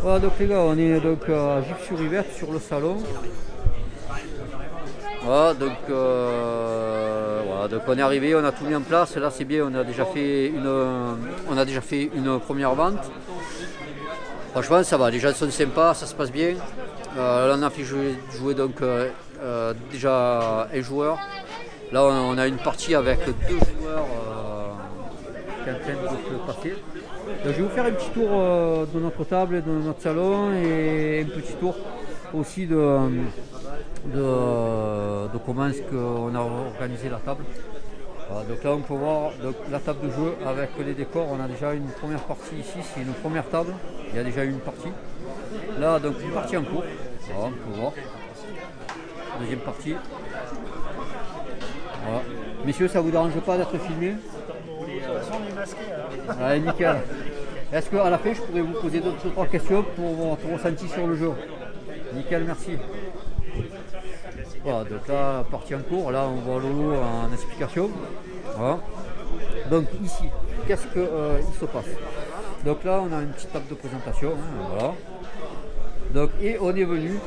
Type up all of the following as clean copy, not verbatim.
Voilà, donc les gars, on est donc à Gif-sur-Yvette sur le salon. Voilà, donc on est arrivé, on a tout mis en place. Là c'est bien, on a déjà fait une première vente. Franchement ça va, les gens sont sympas, ça se passe bien. Là on a fait jouer donc déjà un joueur. Là on a une partie avec deux joueurs qui est en train de se passer. Donc, je vais vous faire un petit tour de notre table, de notre salon et un petit tour aussi de comment est-ce qu'on a organisé la table. Voilà, donc là on peut voir donc, la table de jeu avec les décors. On a déjà une première partie ici, c'est une première table. Il y a déjà une partie. Là donc une partie en cours. Voilà, on peut voir. Deuxième partie. Voilà. Messieurs, ça vous dérange pas d'être filmé? Allez, nickel. Est-ce qu'à la fin je pourrais vous poser 2-3 questions pour votre ressenti sur le jeu? Nickel, merci. Voilà, donc là, partie en cours, là on voit Lolo en explication. Voilà. Donc ici, qu'est-ce qu'il se passe? Donc là on a une petite table de présentation, hein, voilà. Donc, et on est venu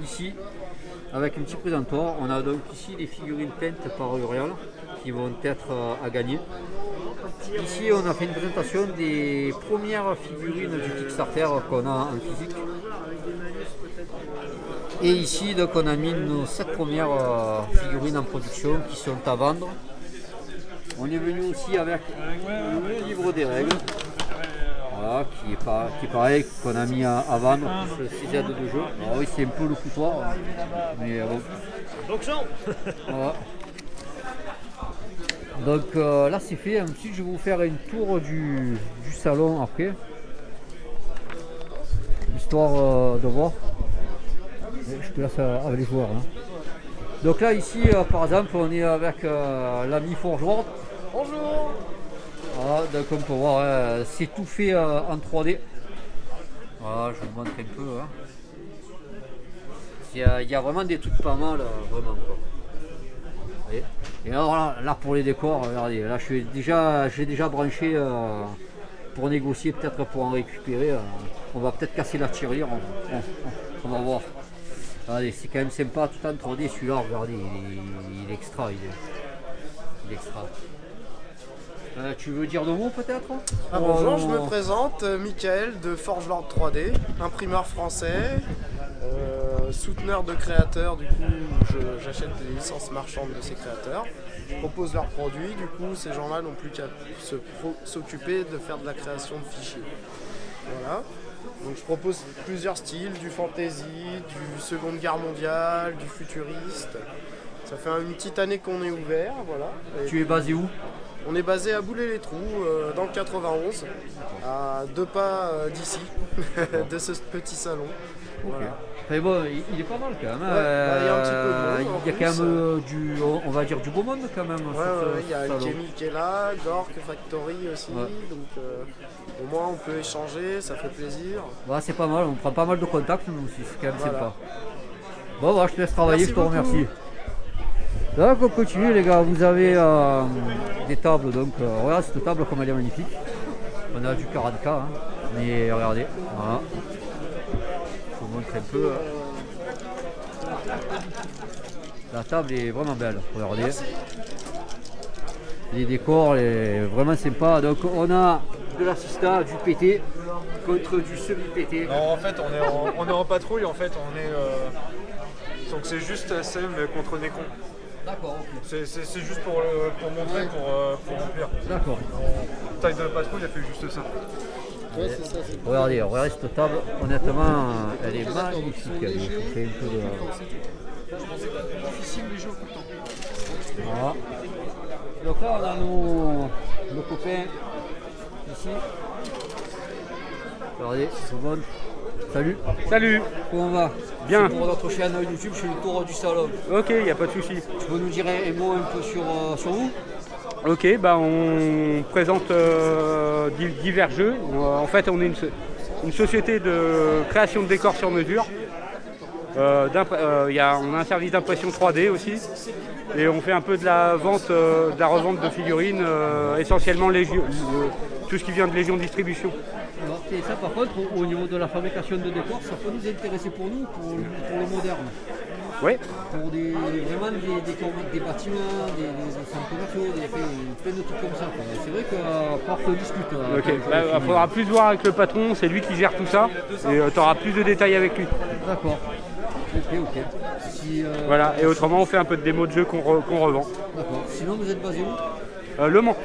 ici avec un petit présentoir. On a donc ici des figurines peintes par Uriel qui vont être à gagner. Ici on a fait une présentation des premières figurines du Kickstarter qu'on a en physique. Et ici donc on a mis nos 7 premières figurines en production qui sont à vendre. On est venu aussi avec le livre des règles. Voilà, qui est pareil, qu'on a mis à vendre pour ce 6 aides de jeu. Alors oui, c'est un peu le foutoir, mais bon. Voilà. Donc là c'est fait. Ensuite je vais vous faire un tour du salon après, histoire de voir. Je te laisse avec les joueurs. Hein. Donc là ici par exemple on est avec l'ami Forgeworld. Bonjour. Voilà, donc on peut voir, c'est tout fait en 3D. Voilà, je vous montre un peu. Hein. Il y a vraiment des trucs pas mal, vraiment quoi. Et alors là pour les décors, regardez, là j'ai déjà branché pour négocier, peut-être pour en récupérer. On va peut-être casser la tirelire, on va voir. Regardez, c'est quand même sympa, tout en 3D celui-là, regardez, il est extra, il est extra. Tu veux dire 2 mots peut-être? Bonjour, je me présente, Michael de Forgelord 3D, imprimeur français, souteneur de créateurs, du coup j'achète des licences marchandes de ces créateurs, je propose leurs produits, du coup ces gens-là n'ont plus qu'à s'occuper de faire de la création de fichiers. Voilà. Donc je propose plusieurs styles, du fantasy, du Seconde Guerre mondiale, du futuriste. Ça fait une petite année qu'on est ouvert, voilà. Tu es basé où? On est basé à Boulay-les-Trous, dans le 91, à 2 pas d'ici, de ce petit salon. Okay. Voilà. Mais bon, il est pas mal quand même. Ouais, il y a un petit peu de monde. Il y a quand même on va dire du beau monde quand même. Il y a Kenny qui est là, Gork Factory aussi. Ouais. Donc au moins on peut échanger, ça fait plaisir. Ouais, c'est pas mal, on prend pas mal de contacts nous aussi, c'est quand même sympa. Bon, voilà, je te laisse travailler, je te remercie. Donc on continue les gars, vous avez des tables, donc regarde cette table comme elle est magnifique. On a du 40K, hein. Mais regardez, voilà. Je vous montre un peu. La table est vraiment belle, regardez. Les décors, vraiment sympa. Donc on a de l'assista, du PT contre du semi-PT. Non, en fait on est en patrouille, en fait on est donc c'est juste SM contre Necron. D'accord, ok. C'est juste pour montrer, pour remplir. D'accord. Taille de patrouille, elle fait juste ça. Ouais, c'est ça, c'est regardez cette table, honnêtement, elle est magnifique. Elle fait un peu de... difficile les jeux tout le temps. Voilà. Donc là, on a nos copains ici. Regardez, c'est bon. Salut. Salut. Comment on va? Bien. C'est pour notre chaîne YouTube, je suis le tour du salon. Ok, il n'y a pas de souci. Tu peux nous dire un mot un peu sur vous? Ok, bah on présente divers jeux. En fait, on est une société de création de décors sur mesure. On a un service d'impression 3D aussi. Et on fait un peu de la vente, de la revente de figurines, essentiellement tout ce qui vient de Légion Distribution. Alors, et ça par contre, au niveau de la fabrication de décors, ça peut nous intéresser pour nous, pour le moderne. Oui. Pour vraiment des bâtiments, des centres commerciaux, plein de trucs comme ça. Quoi. C'est vrai qu'on discute. Il faudra plus voir avec le patron, c'est lui qui gère tout ça. Et tu auras plus de détails avec lui. D'accord. Ok. Voilà, et autrement on fait un peu de démo de jeu qu'on revend. D'accord. Sinon vous êtes basé où Le Mans.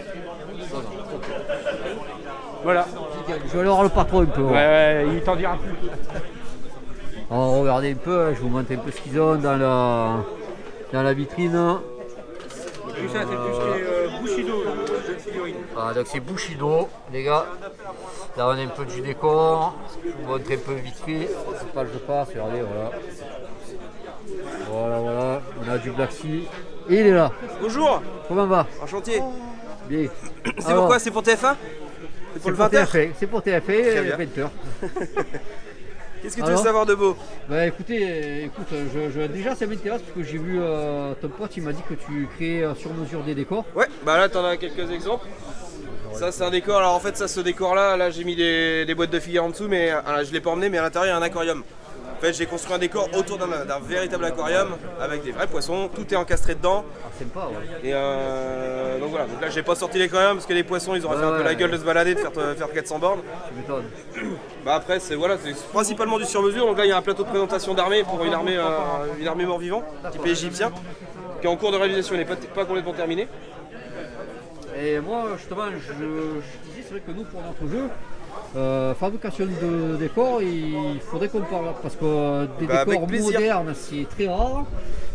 Voilà. Je vais aller voir le patron un peu. Ouais, il t'en dira plus. Alors regardez un peu, je vous montre un peu ce qu'ils ont dans la vitrine. Tout ça, c'est tout ce qui est Bushido, le jeu de figurines. Ah, donc c'est Bushido, les gars. Là on a un peu du décor. Je vous montre un peu vite fait. C'est pas le jeu passe, regardez, voilà. Voilà. On a du Black Sea. Et il est là. Bonjour, Comment va? enchanté. Bien. C'est pourquoi? C'est pour TF1? C'est pour le 20h? C'est pour TF1, Très bien. 20h. Qu'est-ce que tu veux savoir de beau? Bah écoute, déjà ça m'intéresse parce que j'ai vu ton pote, il m'a dit que tu créais sur mesure des décors. Ouais, bah là t'en as quelques exemples. Ça c'est un décor, alors en fait ça ce décor là j'ai mis des boîtes de figures en dessous mais je l'ai pas emmené, mais à l'intérieur il y a un aquarium. En fait j'ai construit un décor autour d'un véritable aquarium avec des vrais poissons, tout est encastré dedans. Ah, sympa, ouais. Et donc voilà, donc là j'ai pas sorti l'aquarium parce que les poissons ils auraient fait un peu la gueule de se balader, de faire 400 bornes. Tu m'étonnes. Bah après c'est principalement du sur-mesure, donc là il y a un plateau de présentation d'armée pour une armée mort-vivant, type égyptien, qui est en cours de réalisation, il n'est pas complètement terminé. Et moi, justement, je disais, c'est vrai que nous, pour notre jeu, fabrication de décors, il faudrait qu'on parle, parce que des décors modernes, c'est très rare.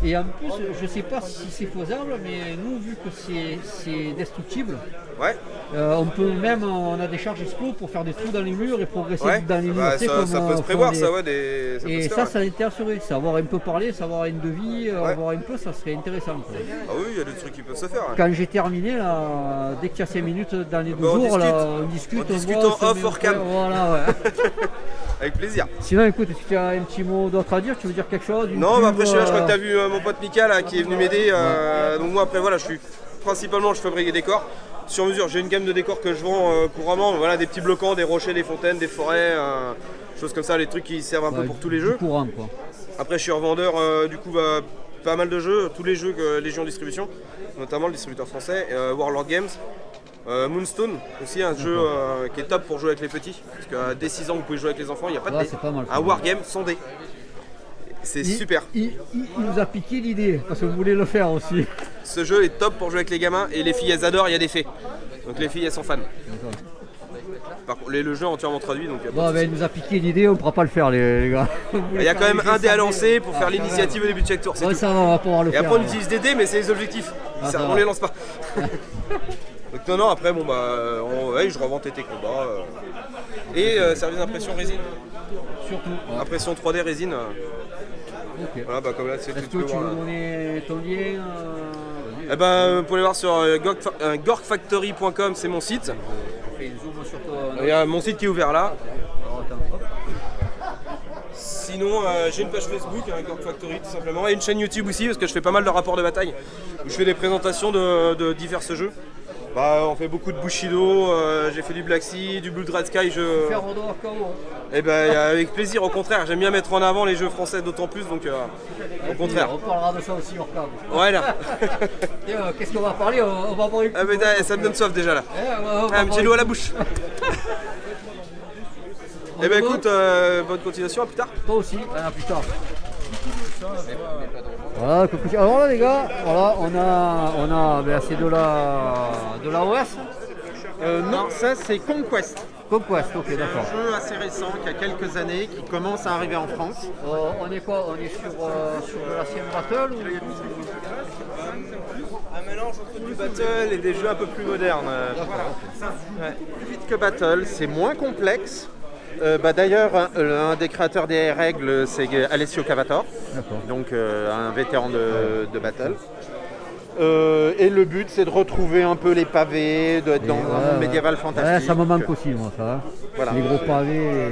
Et en plus, je ne sais pas si c'est faisable, mais nous, vu que c'est destructible, ouais. on a des charges explos pour faire des trous dans les murs et progresser dans les murs. Ça peut se prévoir, ça, ouais. Et ça intéresserait, savoir un peu parler, savoir un devis, voir un peu, ça serait intéressant. Quoi. Ah oui, il y a des trucs qui peuvent se faire. Quand j'ai terminé, là, dès qu'il y a 5 minutes dans les 2 jours, on discute en off, hors cam. Voilà, ouais. Avec plaisir. Sinon, écoute, est-ce que tu as un petit mot d'autre à dire? Tu veux dire quelque chose? Non, bah après, je crois que tu as vu mon pote Mika là, qui est venu m'aider. Donc, moi, après, voilà, je fabrique des décors. Sur mesure, j'ai une gamme de décors que je vends couramment. Voilà, des petits bloquants, des rochers, des fontaines, des forêts, choses comme ça, les trucs qui servent un peu pour tous les jeux. Courant, quoi. Après, je suis revendeur, du coup, pas mal de jeux, tous les jeux que Légion Distribution, notamment le distributeur français, Warlord Games. Moonstone, aussi un jeu qui est top pour jouer avec les petits, parce qu'à dès 6 ans vous pouvez jouer avec les enfants, il n'y a pas de dés. Un wargame sans dés. C'est super. Il nous a piqué l'idée, parce que vous voulez le faire aussi. Ce jeu est top pour jouer avec les gamins, et les filles elles adorent, il y a des fées. Donc les filles elles sont fans. Par contre, le jeu est entièrement traduit, donc il nous a piqué l'idée, on ne pourra pas le faire les gars. Il y a quand même un dé à lancer pour faire l'initiative au début de chaque tour. C'est tout. Ça, on va pouvoir le et faire. après on utilise des dés, mais c'est les objectifs. On les lance pas. Donc non, après je revends tes combats. Et service d'impression résine. Surtout. Impression 3D résine. Okay. Voilà, comme là, c'est est-ce que tu veux donner ton lien vous pouvez aller voir sur gorkfactory.com, c'est mon site. Il y a mon site qui est ouvert là. Sinon, j'ai une page Facebook, Gork Factory tout simplement, et une chaîne YouTube aussi, parce que je fais pas mal de rapports de bataille, où je fais des présentations de divers jeux. On fait beaucoup de Bushido, j'ai fait du Black Sea, du Blood Red Sky. Avec plaisir, au contraire, j'aime bien mettre en avant les jeux français d'autant plus, donc au contraire. On parlera de ça aussi hors cadre. Voilà. Qu'est-ce qu'on va parler? On va parler. Ça me donne soif déjà là. Un petit l'eau à la bouche. Écoute, bonne continuation, à plus tard. Toi aussi, à plus tard. Voilà, alors là les gars, voilà, on a c'est de la OS. Non, ça c'est Conquest. Conquest, ok, d'accord. C'est un jeu assez récent qui a quelques années, qui commence à arriver en France. On est quoi? On est sur de l'ancien Battle ou... Un mélange entre du Battle et des jeux un peu plus modernes. Plus vite que Battle, c'est moins complexe. D'ailleurs, un des créateurs des règles, c'est Alessio Cavator, donc un vétéran de Battle. Et le but, c'est de retrouver un peu les pavés, d'être dans un monde médiéval fantastique. Ça me manque aussi, moi, ça. Voilà. Les gros pavés.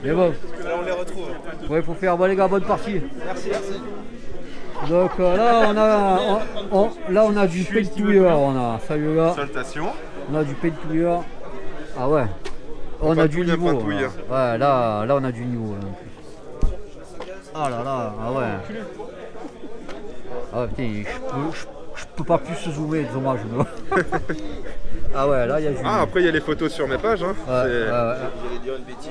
Mais bon. Là, on les retrouve. Ouais, il faut faire, bon les gars, bonne partie. Merci. Donc là, on a du pétouilleur, salut là. Salutations. On a du pétouilleur. Ah ouais. On a du niveau. Ouais, là, on a du niveau. Là, en plus. Ah là là, ah ouais. Ah ouais, putain, je peux pas plus se zoomer, dommage. Ah ouais, là, il y a du niveau. Ah, après, il y a les photos sur mes pages. Hein. J'allais dire une bêtise.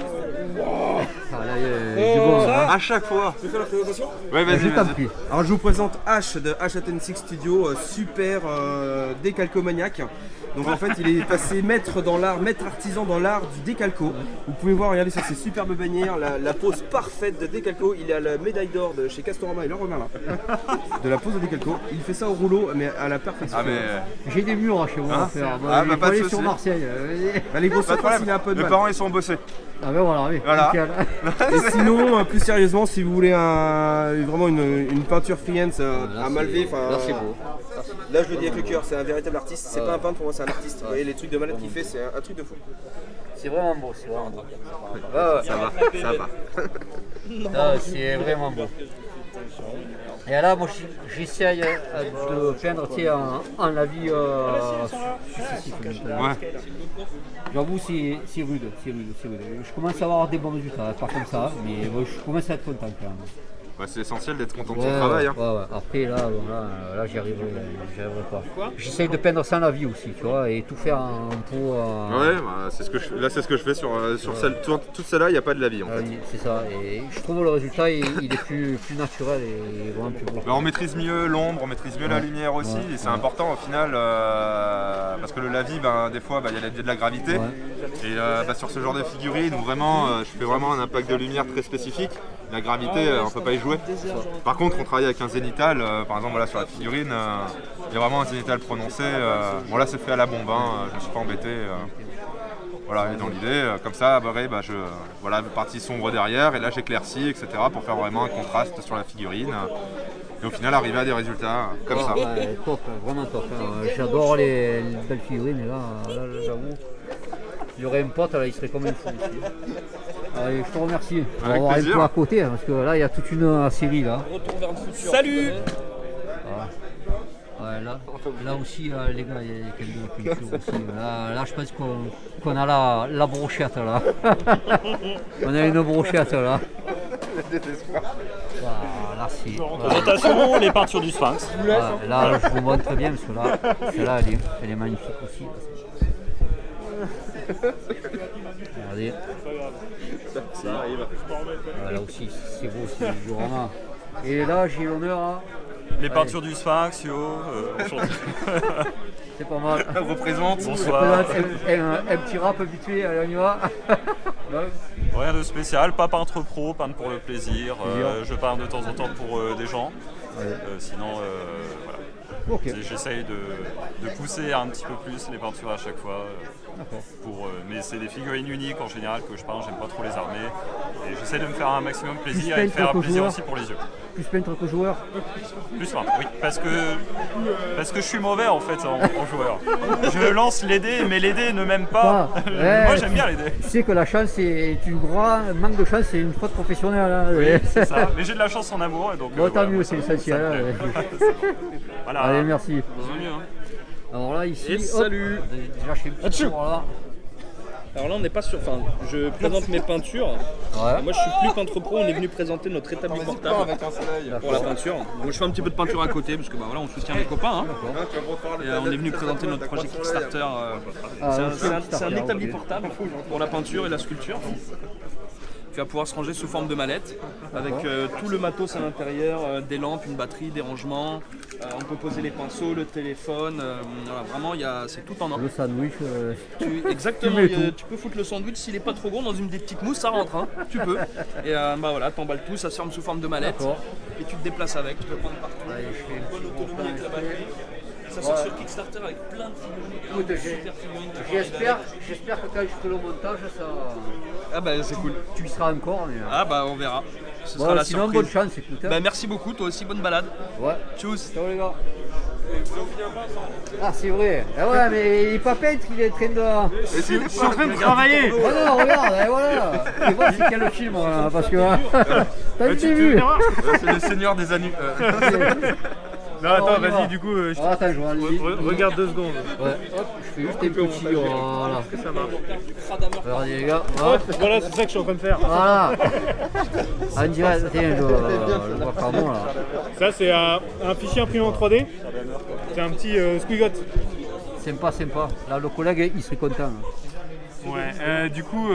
Ah là, il y a du bon. Hein. À chaque fois. Tu veux faire la présentation? Ouais, Je t'en vas-y. prie. Alors je vous présente H de H.N6 Studio, super décalcomaniaque. Donc en fait il est passé maître artisan dans l'art du décalco. Vous pouvez voir, regardez sur ces superbes bannières, la pose parfaite de décalco. Il a la médaille d'or de chez Castorama et Leroy Merlin de la pose de décalco. Il fait ça au rouleau mais à la perfection. Ah, mais. J'ai des murs chez moi à faire. Ah, Il bah, faut pas de aller soucis. sur Marseille. Bah, les grosses Pas de surfaces, problème. il a un peu de Mes mal. parents, ils sont bossés. Ah ben voilà, oui. Voilà. Nickel. Et sinon, plus sérieusement, si vous voulez vraiment une peinture freelance à Malvé, Là, c'est beau. là je le dis avec le cœur, c'est un véritable artiste. C'est pas un peintre, pour moi c'est un artiste. Vous voyez les trucs de malade qu'il fait, c'est un truc de fou. C'est vraiment beau, c'est vraiment beau. Ça va. Ah, c'est vraiment beau. Et là, moi, j'essaye de peindre en la vie successive. Ouais. J'avoue, c'est rude. Je commence à avoir des bons résultats, pas comme ça, mais bon, je commence à être content quand même. Bah, c'est essentiel d'être content de son travail. Hein. Ouais. Après, là j'y arriverai pas. J'essaye de peindre sans la vie aussi, tu vois, et tout faire en pot. Ouais, bah, c'est ce que je fais sur toute celle-là, il n'y a pas de la vie en fait. C'est ça, et je trouve le résultat, il est plus naturel et vraiment plus beau. Bah, on maîtrise mieux l'ombre, on maîtrise mieux la lumière aussi, et c'est important au final, parce que la vie, des fois, il y a de la gravité. Et sur ce genre de figurine où vraiment, je fais vraiment un impact de lumière très spécifique, la gravité, on ne peut pas y jouer. Par contre, on travaille avec un zénital, par exemple sur la figurine, il y a vraiment un zénital prononcé. Bon là c'est fait à la bombe, je ne suis pas embêté. Voilà, et dans l'idée, comme ça, la partie sombre derrière, et là j'éclaircis, etc. pour faire vraiment un contraste sur la figurine. Et au final arriver à des résultats comme ça. Ouais, top, vraiment top. J'adore les belles figurines, et là j'avoue. Il y aurait un pote, là, il serait comme une fou ici. Allez, je te remercie. On va Avec avoir plaisir. un peu à côté, parce que là, il y a toute une série là. Salut. Ouais, là aussi, les gars, il y a quelques peintures aussi. Là, je pense qu'on a la brochette là. On a une brochette là. Là, c'est. Présentation, les peintures du Sphinx. Là, je vous montre très bien, parce que là, celle-là, elle est magnifique aussi. Regardez. Là aussi, c'est beau, c'est du vraiment. Et là, j'ai l'honneur à. Les peintures du Sphinx, enchanté. C'est pas mal. Représente. Bonsoir. Un petit rap vite fait, allez, on y va. Rien de spécial, pas peintre pro, peindre pour le plaisir. Je peins de temps en temps pour des gens. Sinon, voilà. Okay. J'essaye de pousser un petit peu plus les peintures à chaque fois. Mais c'est des figurines uniques en général que je peins, j'aime pas trop les armer. Et j'essaie de me faire un maximum plaisir et de faire plaisir aussi pour les yeux. Plus peintre que joueur. Plus peintre, oui, parce que je suis mauvais en fait en joueur. Je lance les dés, mais les dés ne m'aiment pas. Moi j'aime bien les dés. Tu sais que la chance est une grande manque de chance, c'est une faute professionnelle. Hein. Oui, c'est ça. Mais j'ai de la chance en amour et donc. Bon, tant voilà, mieux, c'est essentiel. Voilà. Allez, merci. Bienvenue, hein. Alors là, ici, Et salut. Déjà, je fais un petit tour là. Alors là, on n'est pas sur. Enfin, je présente mes peintures. Ouais. Moi, je suis plus peintre pro. On est venu présenter notre établi portable pour la peinture. Donc, je fais un petit peu de peinture à côté parce que voilà, on soutient les copains. Et, on est venu présenter notre projet Kickstarter. C'est un établi portable pour la peinture et la sculpture. Qui va pouvoir se ranger sous forme de mallette avec tout le matos à l'intérieur, des lampes, une batterie, des rangements. On peut poser les pinceaux, le téléphone. Voilà, vraiment, c'est tout en or. Le sandwich. Exactement, tu peux foutre le sandwich s'il est pas trop gros dans une des petites mousses, ça rentre, hein, tu peux. Et voilà, t'emballes tout, ça se forme sous forme de mallette. Et tu te déplaces avec, tu peux prendre partout. Allez, je fais bonne autonomie avec la batterie. Ça sort sur Kickstarter avec plein de figurines. Écoute, j'espère que quand je ferai le montage, ça. Ah bah c'est cool. Tu y seras encore. Mais... Ah bah on verra. Ce sera la sinon, surprise. bonne chance, écoute. Bah merci beaucoup, toi aussi, bonne balade. Ouais. Tchuss. Ciao les gars. Ah c'est vrai. Ah ouais mais il est pas peintre, il est en train de. Je suis en train de travailler. Oh non regarde, et voilà. Tu vois c'est quel film parce que. T'as vu. C'est le Seigneur des Anneaux. Non, attends, vas-y, du coup, attends, je regarde 2 secondes. Ouais, hop, je fais juste un petit. Voilà. Est-ce que ça marche? Regardez les gars. Voilà, c'est ça que je suis en train de faire. Voilà. En direct, tiens, je le vois pas bon là. Ça, c'est un fichier imprimé en 3D. C'est un petit squigot. Sympa. Là, le collègue, il serait content. Ouais, du coup,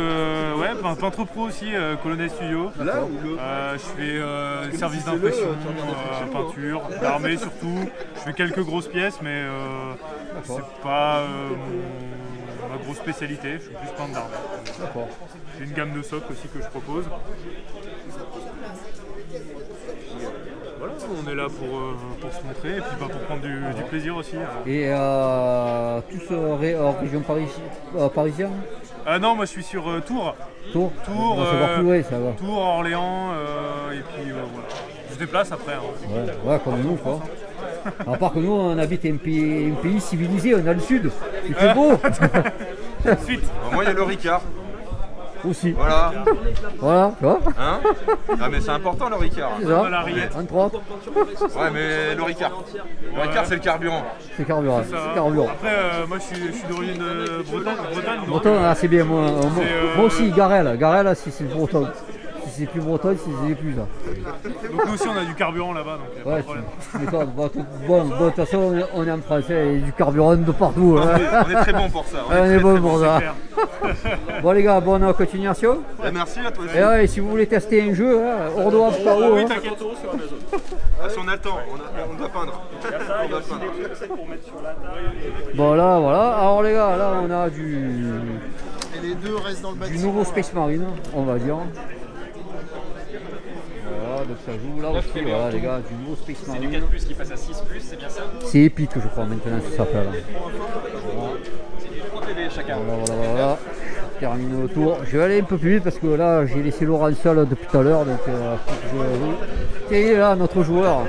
peintre pro aussi, Colonel Studio. Je fais service d'impression, peinture, l'armée surtout. Je fais quelques grosses pièces, mais c'est pas ma grosse spécialité. Je suis plus peintre d'armée. J'ai une gamme de socles aussi que je propose. Voilà, on est là pour se montrer et puis pour prendre du plaisir aussi. Et tous hors région parisienne non, moi je suis sur Tours. Tours, ça va. Tours, Orléans, et puis voilà. Je déplace après. Ouais, comme nous quoi. À part que nous on habite un pays civilisé, on a le sud. Il fait beau. Suite. Moi il y a le Ricard. Aussi. Voilà, tu vois. hein. Ah mais c'est important le Ricard. C'est ça. Entre autres. Ouais mais le Ricard. Le Ricard c'est le carburant. C'est carburant. Après moi je suis d'origine Bretagne. Breton, c'est bien. Moi aussi, Garel, si c'est le breton. Si c'est plus breton, si c'est plus ça. Donc nous aussi on a du carburant là-bas, donc pas de problème. Bon, de toute façon on est en français et du carburant de partout. On est très bon pour ça. On est bon pour ça. Bon les gars, bonne continuation. Merci à toi aussi. Et si vous voulez tester un jeu, Ordo Abstaro. Oui, t'inquiète. Si on a le temps, on doit peindre. Bon là, voilà. Alors les gars, là on a du Et les deux restent dans le bâtiment. Du nouveau Space Marine, on va dire. Voilà, donc ça joue là aussi, voilà les gars, du nouveau Space Marine. C'est du 4+, qui passe à 6+, c'est bien ça? C'est épique je crois maintenant ça s'appelle. Voilà. Terminé le tour. Je vais aller un peu plus vite parce que là j'ai laissé Laurent seul depuis tout à l'heure, donc faut que je... Tiens, il est là notre joueur.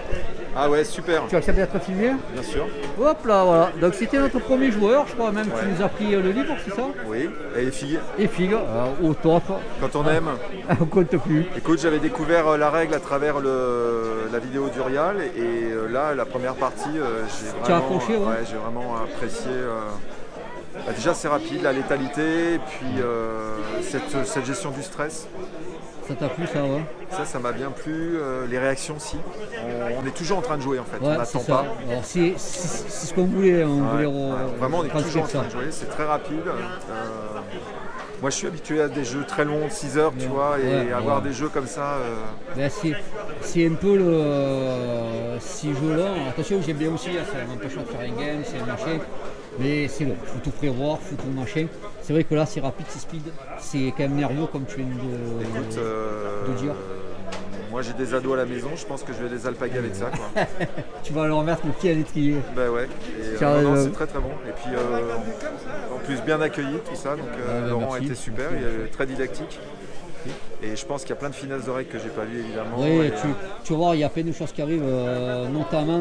Ah ouais, super. Tu acceptes d'être filmé? Bien sûr. Hop là, voilà. Donc c'était notre premier joueur, je crois même que tu nous as pris le livre, c'est ça? Oui, et les filles. Et filles, au top. Quand on aime. On compte plus. Écoute, j'avais découvert la règle à travers la vidéo d'Urial et là, la première partie, j'ai vraiment apprécié. Déjà, c'est rapide, la létalité, et puis cette gestion du stress. Ça t'a plu ça, ouais? Ça m'a bien plu, les réactions aussi. On est toujours en train de jouer en fait, ouais, on n'attend pas. Alors c'est ce qu'on voulait, vraiment on est toujours en train de jouer, c'est très rapide. Moi je suis habitué à des jeux très longs, 6 heures, tu vois, et avoir des jeux comme ça. C'est un peu ces jeux-là, attention j'aime bien aussi, ça m'empêche de faire un game, c'est un machin. Mais c'est long, faut tout prévoir, faut tout machin. C'est vrai que là c'est rapide, c'est speed, c'est quand même nerveux comme tu viens de dire. Moi j'ai des ados à la maison, je pense que je vais les alpaguer avec ça quoi. Tu vas leur mettre le pied à l'étrier. Bah ouais, et non, c'est très bon. Et puis en plus bien accueilli tout ça, donc Laurent a été super, il est très didactique. Et je pense qu'il y a plein de finesses d'oreilles que j'ai pas vues évidemment. Oui, tu vois, il y a plein de choses qui arrivent, notamment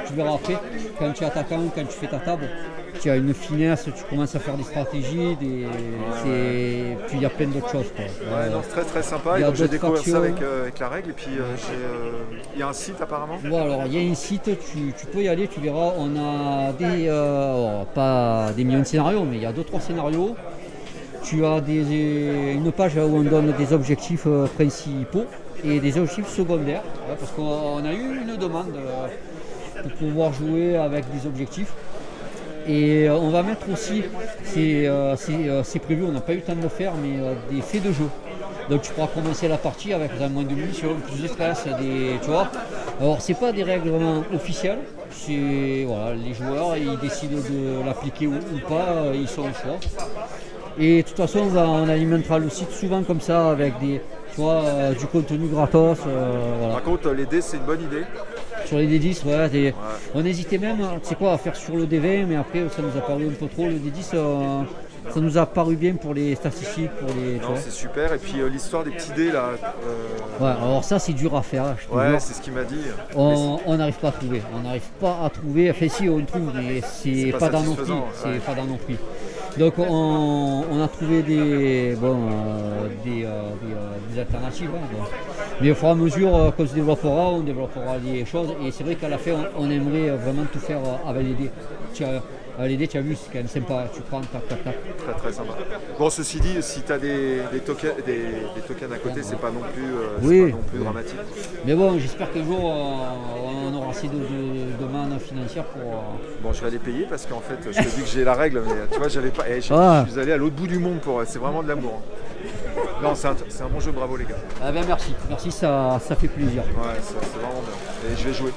tu verras après, quand tu es attaquant, quand tu fais ta table, tu as une finesse, tu commences à faire des stratégies, puis il y a plein d'autres choses. Quoi. Non, c'est très sympa, et donc j'ai découvert ça avec la règle, et puis il y a un site apparemment. Ouais, alors il y a un site, tu peux y aller, tu verras, on a pas des millions de scénarios, mais il y a 2-3 scénarios. Tu as une page où on donne des objectifs principaux et des objectifs secondaires, parce qu'on a eu une demande pour pouvoir jouer avec des objectifs. Et on va mettre aussi, c'est prévu, on n'a pas eu le temps de le faire, mais des faits de jeu. Donc tu pourras commencer la partie avec moins de munitions, plus de stress, tu vois. Alors c'est pas des règles vraiment officielles, c'est les joueurs ils décident de l'appliquer ou pas, ils sont au choix. Et de toute façon on alimentera le site souvent comme ça avec du contenu gratos. Par contre les dés c'est une bonne idée. Sur les D10, ouais, on hésitait même, tu sais quoi, à faire sur le D20, mais après ça nous a paru un peu trop. Le D10, ça nous a paru bien pour les statistiques, pour les. Non, c'est super. Et puis l'histoire des petits dés là. Ouais, alors ça c'est dur à faire. Je te jure. C'est ce qu'il m'a dit. On n'arrive pas à trouver. On n'arrive pas à trouver. Enfin si on trouve, mais c'est pas dans nos prix. C'est pas dans nos prix. Donc on a trouvé des alternatives. Hein, mais au fur et à mesure qu'on se développera, on développera des choses. Et c'est vrai qu'à la fin, on aimerait vraiment tout faire avec les dés. Avec les dés, tu as vu, c'est quand même sympa. Tu prends, tac, tac, tac. Très très sympa. Bon, ceci dit, si tu as des tokens à côté, c'est pas non plus, dramatique. Mais bon, j'espère qu'un jour, on aura assez de manne financière pour... Bon, je vais aller payer parce qu'en fait, je te dis que j'ai la règle, mais tu vois, j'avais pas... je suis allé à l'autre bout du monde pour... C'est vraiment de l'amour. Non, c'est un bon jeu, bravo les gars. Ah ben merci, ça fait plaisir. Ouais, c'est vraiment bien. Et je vais jouer.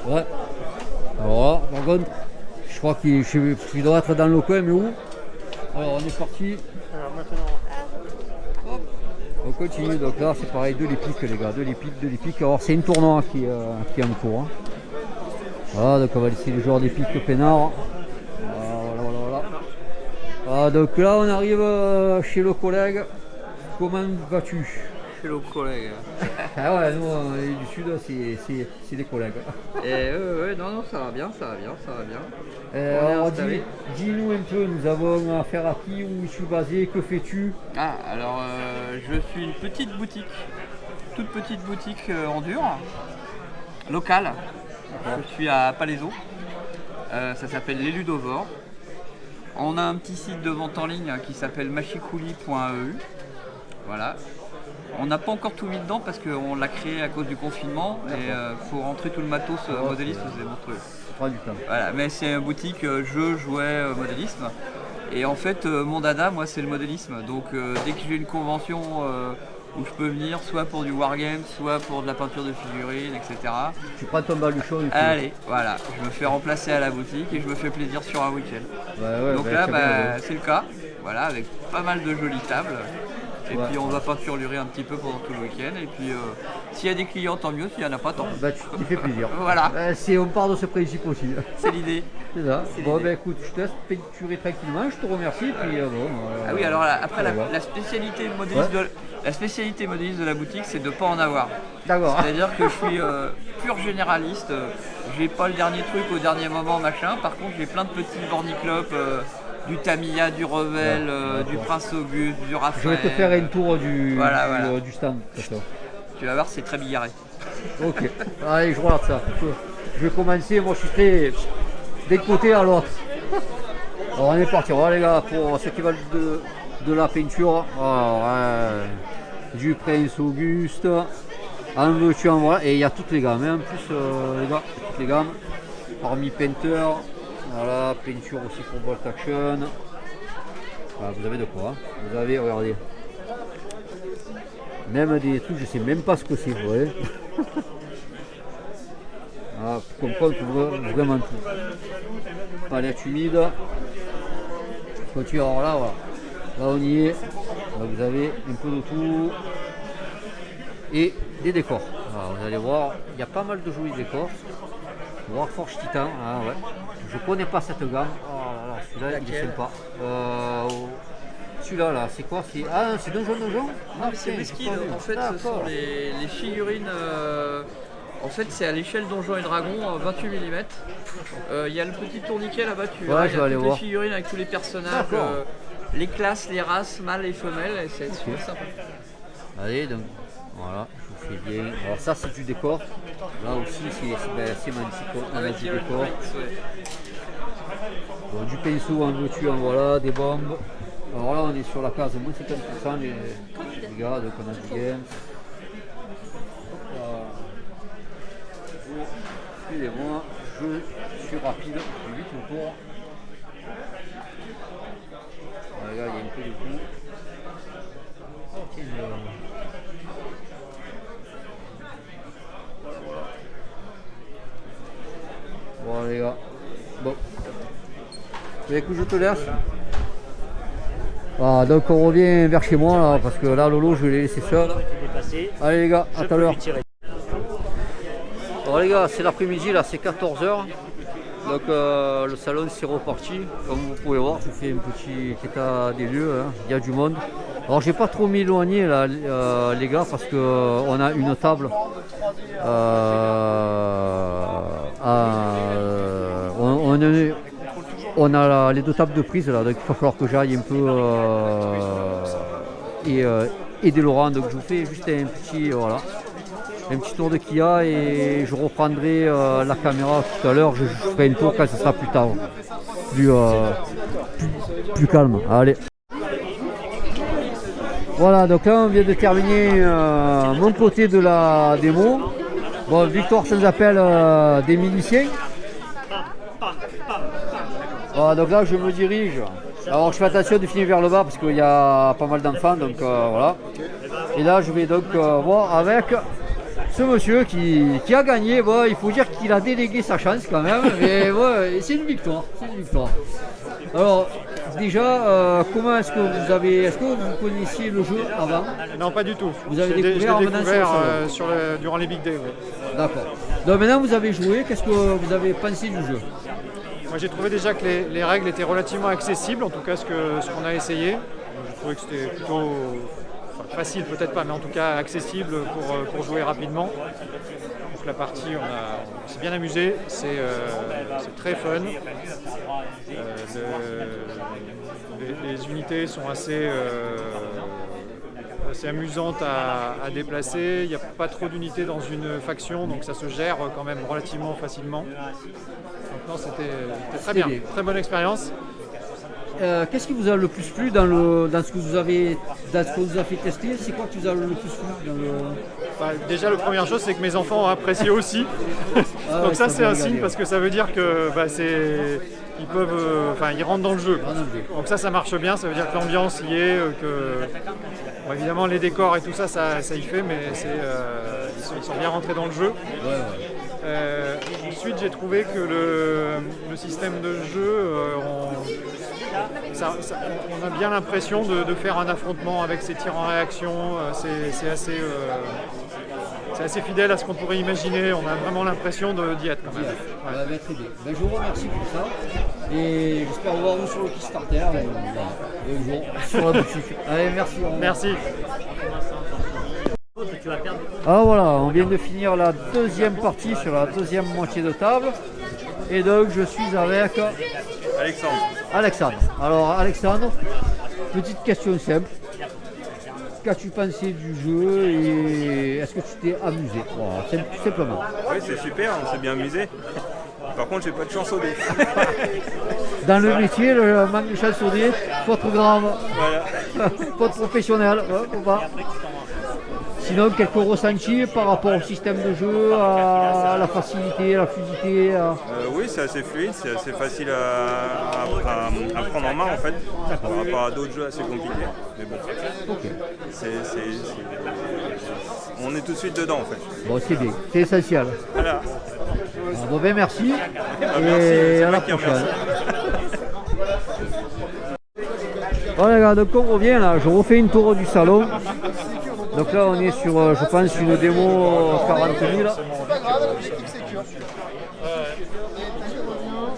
Ouais. Alors là, par contre, je crois qu'il doit être dans le coin, mais où? Alors on est parti. Alors maintenant. Hop. On continue, donc là c'est pareil, de l'épique les gars, de l'épique. Alors c'est une tournoi qui est en cours. Hein. Voilà, donc on va laisser les joueurs d'épique peinard. Voilà. Ah, donc là on arrive chez le collègue. Comment vas-tu? Chez le collègue. Ah ouais, nous on est du sud, c'est des collègues. Et ouais, non, ça va bien. Alors dis-nous un peu, nous avons affaire à qui, où je suis basé, que fais-tu? Ah, alors je suis une toute petite boutique en dur, locale. Je suis à Palaiseau. Ça s'appelle Les Ludovores. On a un petit site de vente en ligne qui s'appelle machicrouli.eu. Voilà. On n'a pas encore tout mis dedans parce qu'on l'a créé à cause du confinement et faut rentrer tout le matos modéliste, c'est monstrueux. Ça prend du temps. Voilà, mais c'est une boutique jeux, jouets, modélisme. Et en fait, mon dada, moi, c'est le modélisme. Donc dès que j'ai une convention où je peux venir, soit pour du wargame, soit pour de la peinture de figurines, etc. Tu prends ton baluchon et allez, voilà, je me fais remplacer à la boutique et je me fais plaisir sur un week-end. Donc là, c'est le cas, voilà, avec pas mal de jolies tables. Et puis on va peinturer un petit peu pendant tout le week-end. Et puis s'il y a des clients, tant mieux. S'il n'y en a pas, tant mieux. Bah, tu fais plaisir. Voilà. On part de ce principe aussi. C'est l'idée. C'est ça. Bon, ben écoute, je te laisse peinturer tranquillement. Je te remercie. Puis, ah oui, alors après, la spécialité modéliste de la boutique, c'est de ne pas en avoir. D'accord. C'est-à-dire que je suis pur généraliste. J'ai pas le dernier truc au dernier moment, machin. Par contre, j'ai plein de petits borniclopes. Du Tamiya, du Revel, du Prince Auguste, du Raphaël. Je vais te faire un tour du stand. Tu vas voir, c'est très bigarré. Ok, allez, je regarde ça. Je vais commencer, moi je suis très d'un côté à l'autre. Alors on est parti, voilà les gars, pour ce qui va de la peinture. Alors, du Prince Auguste, en veux-tu en voilà, et il y a toutes les gammes, hein. En plus les gars, toutes les gammes, parmi Painter. Voilà, peinture aussi pour Bolt Action. Voilà, vous avez de quoi. Hein. Vous avez, regardez. Même des trucs, je sais même pas ce que c'est, vous voyez. Voilà, pour comprendre vraiment tout. Palette humide. Couture, alors là, voilà. Là on y est. Là, vous avez un peu de tout. Et des décors. Alors, vous allez voir, il y a pas mal de jolis décors. Warforge Titan, ah ouais. Je connais pas cette gamme. Oh là là, celui-là il est sympa. Celui-là là, c'est quoi? C'est Donjon? Non, mais c'est Blitzkid. En fait, ce sont les figurines. En fait, c'est à l'échelle Donjons et Dragons, 28 mm. Il y a le petit tourniquet là-bas, tu vois. Il y a toutes les figurines avec tous les personnages, les classes, les races, mâles et femelles, et c'est super sympa. Allez, donc voilà, je vous fais bien. Alors ça c'est du décor. Là aussi c'est magnifique. On a du décor. Bon, du pinceau en veux-tu, en voilà, des bombes. Alors là on est sur la case moins 50% les gars, donc on a du game. Excusez-moi, je suis rapide, je vais vite au tour. Voilà, il y a un peu de tout. Bon les gars, bon. Écoute, je te laisse. Voilà, donc on revient vers chez moi là, parce que là Lolo je l'ai laissé seul. Allez les gars, à tout à l'heure. Alors les gars, c'est l'après-midi là, c'est 14h. Donc le salon c'est reparti. Comme vous pouvez voir, je fais un petit état des lieux, hein. Il y a du monde. Alors j'ai pas trop m'éloigner là les gars parce que on a une table. On a les deux tables de prise là, donc il va falloir que j'aille un peu aider Laurent. Donc je vous fais juste un petit tour de Kia et je reprendrai la caméra tout à l'heure. Je ferai une tour quand ce sera plus tard, plus calme. Allez. Voilà, donc là on vient de terminer mon côté de la démo. Bon, victoire sans appel des miliciens. Voilà, donc là je me dirige. Alors je fais attention de finir vers le bas parce qu'il y a pas mal d'enfants, donc voilà. Et là je vais donc voir avec ce monsieur qui a gagné. Bon, il faut dire qu'il a délégué sa chance quand même, mais ouais, c'est une victoire. Alors déjà, comment est-ce que vous connaissiez le jeu avant? Non, pas du tout. Vous avez découvert durant les Big Day. Oui. D'accord. Donc maintenant vous avez joué, qu'est-ce que vous avez pensé du jeu? Moi j'ai trouvé déjà que les règles étaient relativement accessibles, en tout cas ce qu'on a essayé. J'ai trouvé que c'était plutôt facile, peut-être pas, mais en tout cas accessible pour jouer rapidement. Donc la partie, on s'est bien amusé, c'est très fun. Les unités sont assez amusantes à déplacer. Il n'y a pas trop d'unités dans une faction, donc ça se gère quand même relativement facilement. Donc non, c'était très bien, très bonne expérience. Qu'est-ce qui vous a le plus plu dans ce que vous avez fait tester? C'est quoi qui vous a le plus plu déjà, la première chose, c'est que mes enfants ont apprécié aussi. Donc ça, c'est un signe parce que ça veut dire que ils peuvent, ils rentrent dans le jeu. Donc ça marche bien. Ça veut dire que l'ambiance y est, bon, évidemment les décors et tout ça y fait, mais ils sont bien rentrés dans le jeu. Ensuite, j'ai trouvé que le système de jeu, on a bien l'impression de faire un affrontement avec ces tirs en réaction. C'est assez fidèle à ce qu'on pourrait imaginer. On a vraiment l'impression d'y être quand même. Ouais. Très bien. Je vous remercie pour ça. Et j'espère vous voir sur le Kickstarter et sur la boutique. Allez, merci. Merci. Alors voilà, on vient de finir la deuxième partie sur la deuxième moitié de table. Et donc je suis avec Alexandre. Alors Alexandre, petite question simple. Qu'as-tu pensé du jeu et est-ce que tu t'es amusé? Voilà, tout simplement. Oui, c'est super, on s'est bien amusé. Par contre, j'ai pas de chance au dé. Dans le métier, le manque de chance au dé, faute grave. Voilà. Faute professionnelle, faut pas. Sinon, quelques ressentis par rapport au système de jeu, à la facilité, à la fluidité Oui, c'est assez fluide, c'est assez facile à prendre en main en fait, par rapport à d'autres jeux assez compliqués. Mais bon, on est tout de suite dedans en fait. Bon, c'est bien, c'est essentiel. Voilà. Bon, ben merci. Merci, et à la prochaine. Bon les gars, donc on revient là, je refais une tour du salon. Donc là on est sur, je pense, une démo 40 000.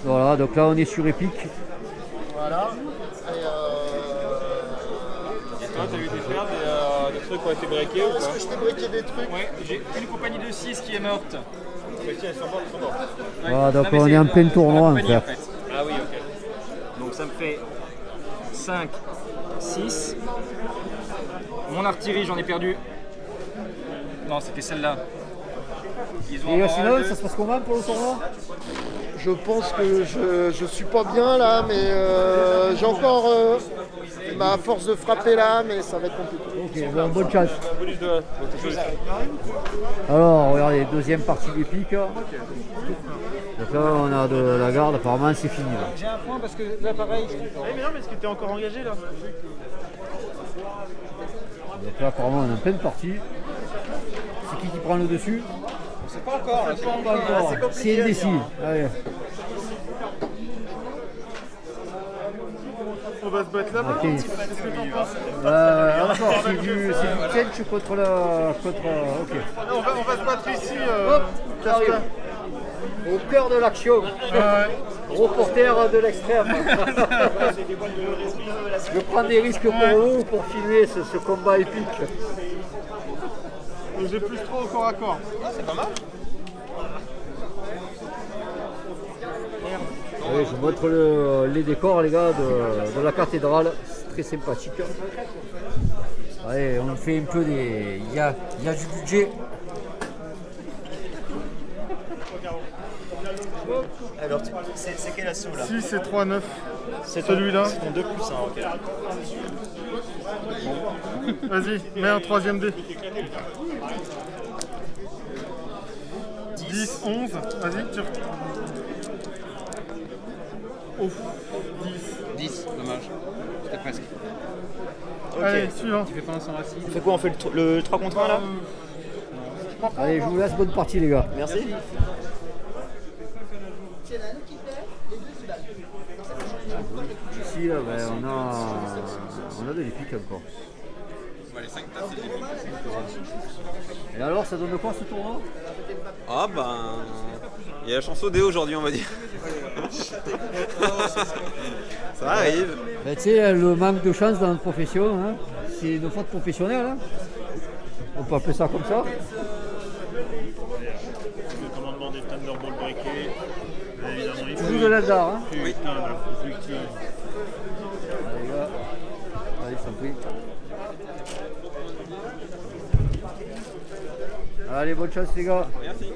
Voilà, donc là on est sur Epic. Voilà. Et toi, t'as eu des pertes, des trucs qui ont été breakés ou pas? Est-ce que je t'ai breaké des trucs? Ouais, j'ai une compagnie de 6 qui est morte. Elles sont mortes. Voilà, donc on est en plein tournoi en fait. Ah oui, ok. Donc ça me fait 5, 6. Mon artillerie, j'en ai perdu. Non, c'était celle-là. Et sinon, ça se passe comment pour le tournoi? Je pense que je suis pas bien là, mais j'ai encore ma force de frapper là, mais ça va être compliqué. Ok, bon, bonne chance. Alors, regardez, deuxième partie d'Epic. Donc là, on a de la garde, apparemment c'est fini. J'ai un point parce que là, pareil. Mais non, mais est-ce que t'es encore engagé là? Donc là, apparemment, on est en pleine partie. C'est qui prend le dessus? C'est pas encore. C'est indécis. Allez. On va se battre là-bas. Ok. Qu'est-ce que t'en penses Encore, c'est du Kench contre la. Ok. On va se battre ici. Hop, Castin. Au cœur de l'action. Reporter de l'extrême. Je prends des risques pour vous pour filmer ce combat épique. J'ai plus 3 au corps à corps. Ah, c'est pas mal. Oui, je vous montre les décors, les gars, de la cathédrale. C'est très sympathique. Allez, on fait un peu des. Il y a du budget. Alors, c'est quel assaut là? Si, c'est 3-9. C'est celui-là. C'est ton 2 plus 1, ok. Vas-y, mets un 3ème dé. 10, 11. Vas-y, tire. Ouf, 10, dommage. C'était presque. Ok. Allez, suivant. Tu fais pas un sans racine? On fait quoi? On fait le 3 contre 1 là? Allez, je vous laisse, bonne partie, les gars. Merci. Ici, là, on a de l'épique encore. Les 5 tasses, c'est Et alors, ça donne quoi ce tournoi? Ah ben. Il y a la chance au dé aujourd'hui, on va dire. Ça arrive. Ben, tu sais, le manque de chance dans notre profession, hein, c'est une faute professionnelle. Hein. On peut appeler ça comme ça. Le commandement des Thunderbolts breakés. Évidemment, il Toujours de l'Eldar. Hein. Putain, là, putain. Allez, gars. Allez, je t'en prie. Allez, bonne chance, les gars. Merci.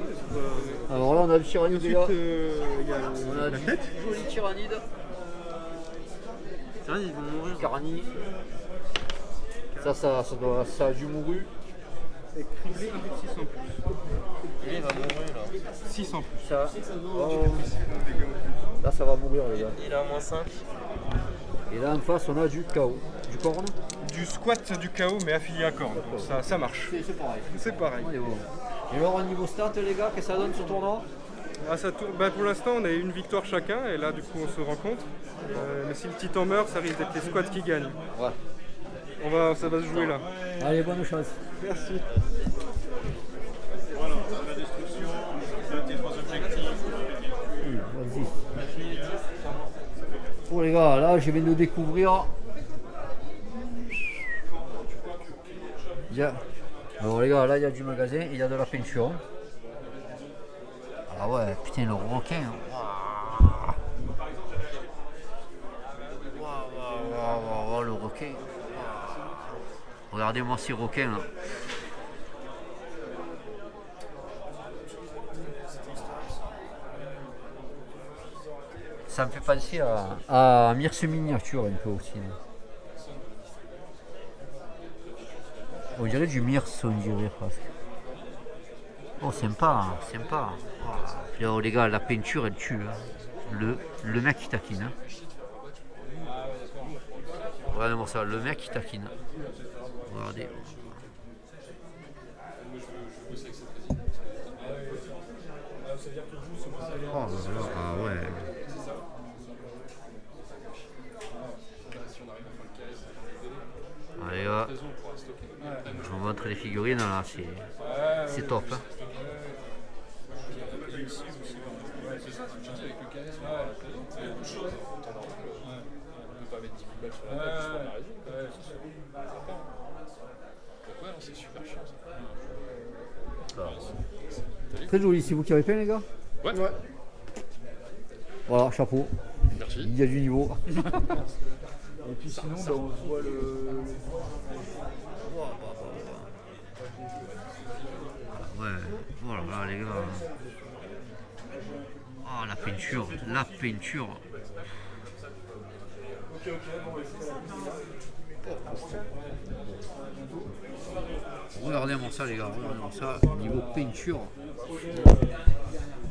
Alors là, on a le tyrannide, les gars. On a du joli tyrannide. Ils vont mourir. Carani. Ça a dû mourir. Et criblé avec 600 plus. Lui, il va mourir là. 600 plus. Ça. Oh. Là, ça va mourir, les gars. Il a moins 5. Et là, en face, on a du chaos. Du corne. Du squat du chaos, mais affilié à corne. Donc ça marche. C'est pareil. C'est pareil. Et alors, au niveau stats, les gars, qu'est-ce que ça donne ce tournoi? Ah, ça tourne. Bah, pour l'instant, on a une victoire chacun, et là, du coup, on se rencontre. Mais si le petit temps meurt, ça risque d'être les squats qui gagnent. Ouais. Ça va se jouer là. Allez, bonne chance. Merci. Voilà, la destruction, tes 3 objectifs. Vas-y. Oh les gars, là, je viens de découvrir. Alors les gars, là, il y a du magasin et il y a de la peinture. Ah ouais, putain, le requin. Waouh, le requin. Regardez-moi ces requins là. Ça me fait penser à Mirce Miniature un peu aussi. On dirait du Mirce, on dirait presque. Oh, sympa, sympa. Oh, alors, les gars, la peinture elle tue. Hein. Le mec qui taquine. Hein. Regardez-moi ça, le mec qui taquine. Regardez. Oh, ah ouais. Allez, là. Je vous montre les figurines là, c'est top. Hein. Très joli, c'est vous qui avez peint les gars? Ouais. Voilà, chapeau. Merci. Il y a du niveau. Et puis sinon, bah, on voit le... Ouais, voilà les gars. Oh la peinture, la peinture. Regardez-moi ça les gars, regardez-moi ça, niveau peinture.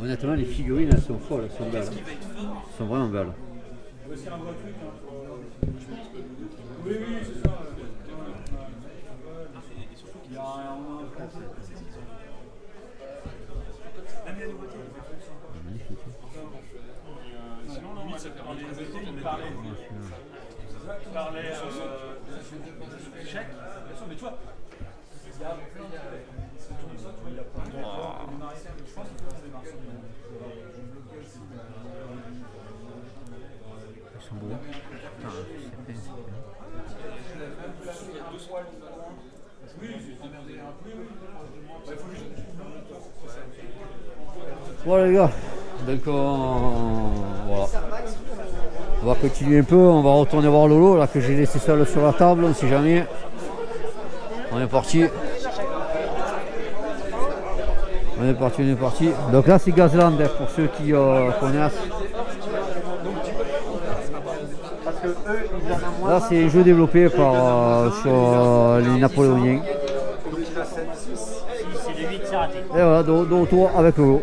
Honnêtement les figurines elles sont folles, elles sont belles. Elles sont vraiment belles. Oui, c'est ça. Magnifique. Sinon, là, on va faire un Ils sont beaux. Ah, c'est fait. Voilà les gars, donc voilà. On va continuer un peu, on va retourner voir Lolo là que j'ai laissé seul sur la table, on sait jamais. On est parti. On est parti. Donc là c'est Gazland pour ceux qui connaissent. Là c'est un jeu développé par sur les Napoléoniens. C'est le 8, c'est raté. Et voilà, de retour avec Lolo.